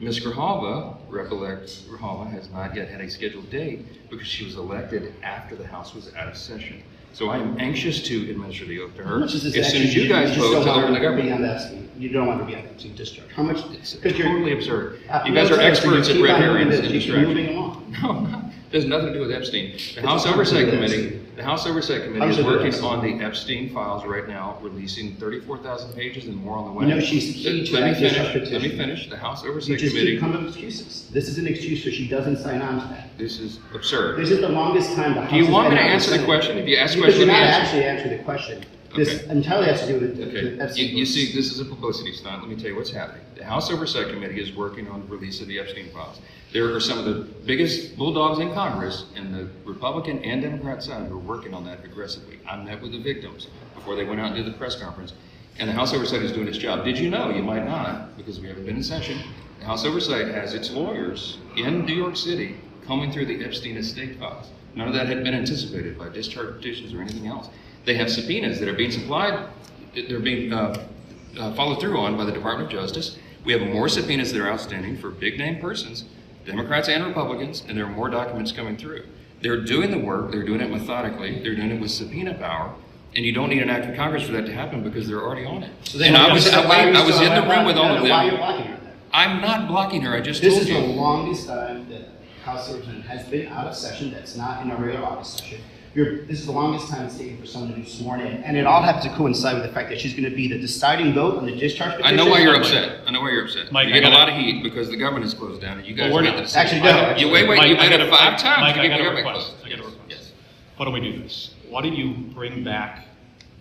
Ms. Grijalva, Grijalva has not yet had a scheduled date because she was elected after the House was out of session. So I am anxious to administer the oath to her. As soon as you guys vote, tell her in the government. You don't want to be on Epstein discharge. How much? It's totally absurd. You guys no, are experts at red herrings and Keep distraction. moving along. No, no, it has nothing to do with Epstein. The House Oversight Committee is working on the Epstein files right now, releasing 34,000 pages and more on the way. You know, she's key to that discharge petition. Let me finish. The House Oversight You just Committee. keep coming up with excuses. This is an excuse, so she doesn't sign on to that. This is absurd. This is the longest time the House Do you has want me been to out of answer the session. question? If you ask Because questions, you're let not me answer. actually answering the question. This entirely has to do with Okay. Epstein. You see, this is a publicity stunt. Let me tell you what's happening. The House Oversight Committee is working on the release of the Epstein files. There are some of the biggest bulldogs in Congress and the Republican and Democrat side who are working on that aggressively. I met with the victims before they went out and did the press conference, and the House Oversight is doing its job. Did you know? You might not, because we haven't been in session. The House Oversight has its lawyers in New York City combing through the Epstein estate files. None of that had been anticipated by discharge petitions or anything else. They have subpoenas that are being supplied, they're being followed through on by the Department of Justice. We have more subpoenas that are outstanding for big name persons, Democrats and Republicans, and there are more documents coming through. They're doing the work, they're doing it methodically, they're doing it with subpoena power, and you don't need an act of Congress for that to happen because they're already on it. So and I was in the room with all of them. Why are you blocking her then? I'm not blocking her, I just This told is you. the longest time that House Representative has been out of session that's not in a regular August session. This is the longest time it's taken for someone to be sworn in, and it all happens to coincide with the fact that she's going to be the deciding vote on the discharge petition. I know why you're upset. I know why you're upset. Mike, you get a lot of heat because the government is closed down and you guys Well, we're made not. the decision. Actually, no. You wait, Mike, you made I it gotta- 5 times Mike, to I get the got a government request. closed. I got a request. Yes. Why don't we do this? Why don't you bring back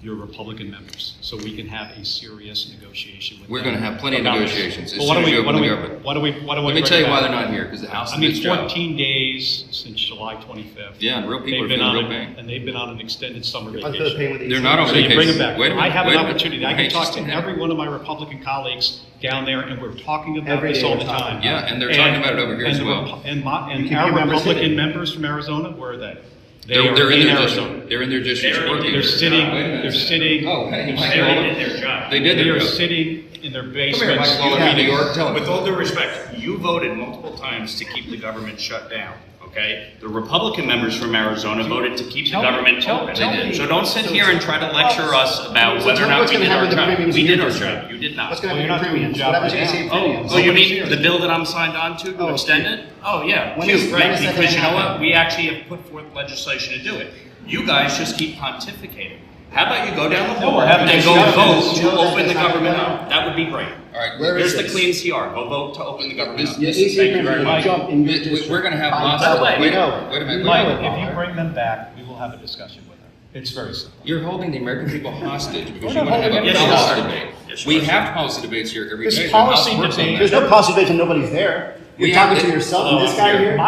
your Republican members so we can have a serious negotiation with them? We're going to have plenty of about this? negotiations as Well, soon as you open the government. Why don't we Let me tell you why they're not here, because the House I is mean, its job. 14 days since July 25th. Yeah, and real people They've are been feeling on real it, pain. and they've been on an extended summer I feel the vacation. pain with They're not on So you vacation. bring them back. Wait a minute, I have wait an a minute. opportunity. I We're can anxious talk to to have every it. one of my Republican colleagues down there, and we're talking about Every this day all we're the talking time. about Yeah, and they're talking about it over here as well. And You can our get members Republican sitting. members from Arizona, where are they? They They're are in in their Arizona. district. They're in their district. They're sitting. They're sitting. Oh, hey, Mike, They Lawler. did their job. They did They their are job. sitting in their Come here, basements. Mike Lawler, in New York. Tell With them. all due respect, you voted multiple times to keep the government shut down, okay? The Republican members from Arizona voted to keep the government open. So don't sit here and try to lecture us about So whether or tell me not what's we gonna did our happen to job. premiums We in did your our district? job, you did not. What's going Well, to you're happen not to doing premiums? your What job happens to right ACA now. premiums? Oh, you Nobody's mean here. the bill that I'm signed on to Oh, extend it? Oh, yeah, When cute, is right? that Because gonna you know happen? what? We actually have put forth legislation to do it. You guys just keep pontificating. How about you go down the No, hall we're having and go discussions. vote You to know that open the that's not government gonna up? That would be great. All right, Where Here's is the this? clean CR. Go vote to open the government up. The This- ACA Thank you very premiums much. jump in your district. We're going to have by lots By the of. way, we Wait know. a minute. Mike, Wait a minute. if you bring them back, we will have a discussion with them. It's very simple. You're holding the American people hostage because We're you not want to have holding a them policy hostage. debate. Yes, We you are. have policy debates here every This day. The policy House works on debate- that. There's no policy debate when nobody's there. We You're have talking to the- yourself Oh, and this guy I'm here. here.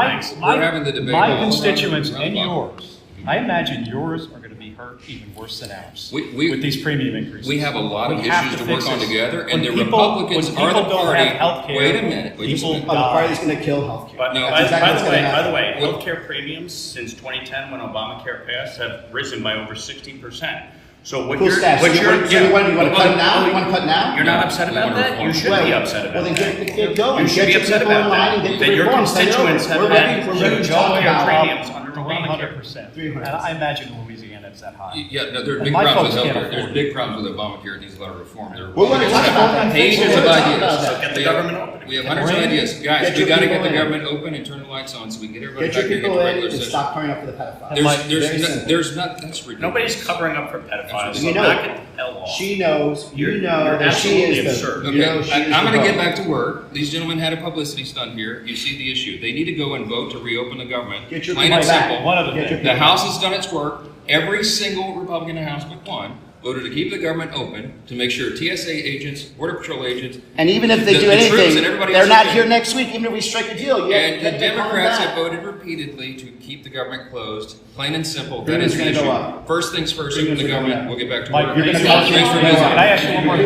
We're having the debate My all constituents around and the clock. yours, I imagine yours are going to be hurt even worse than ours We- with these premium increases. We have a lot of We have issues to work fix on this. together, When and the people- Republicans when are the people don't party. have healthcare, Wait a minute. Wait just a people minute. Oh, the party's going to kill healthcare. But No, by, that's exactly by what's the way, gonna by the way, happen. healthcare premiums since 2010, when Obamacare passed, have risen by over 60%. So what Cool you're, stats. So what you you're, want- so you want to cut it now? well, You want to cut now? You're not upset We about want that? reform. You should be upset about Well, then that. get going. You should Get be your upset people in about line and that. get the That your reforms. Say, no, constituents have we're ready- had we're ready to huge talk healthcare about premiums under 300%. 300%. And I imagine in Louisiana it's that high. Yeah, no, there are And big my problems with folks can't healthcare. There's afford big problems with Obamacare. It needs a lot of reform. There are We're going to talk about that. pages We're of gonna talk ideas. about that. Get the We have- government open. We have hundreds of ideas. Guys, Get we your got to people get the in. government open and turn the lights on so we can get everybody Get back your here and get people to in regular and session. stop covering up for the pedophiles. There's not, that's ridiculous. Nobody's covering up for pedophiles. You So know knock it. it the hell off. She knows, you You're know that she absolutely is the, absurd. you know Okay, she is I'm the going to get vote. back to work. These gentlemen had a publicity stunt here. You see the issue. They need to go and vote to reopen the government. Get your Plain people and back. simple. One other Get thing. your The House has done its work. Every single Republican in the House but one voted to keep the government open to make sure TSA agents, Border Patrol agents, And even if they the do troops anything, and everybody they're else not is here there. next week, even if we strike a deal. You and the get them Democrats back. have voted repeatedly to keep the government closed. Plain and simple. That Premiums is the gonna go issue. up. First things first, Premiums open the are going government. up. We'll get back to Mike, work. you're Thanks gonna for tell us- visiting. Can I ask you one more?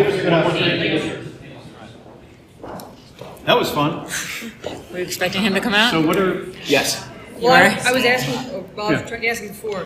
That was fun. Were you expecting him to come out? So what are, Yes. You are? I was asking, well, I was trying to ask you before.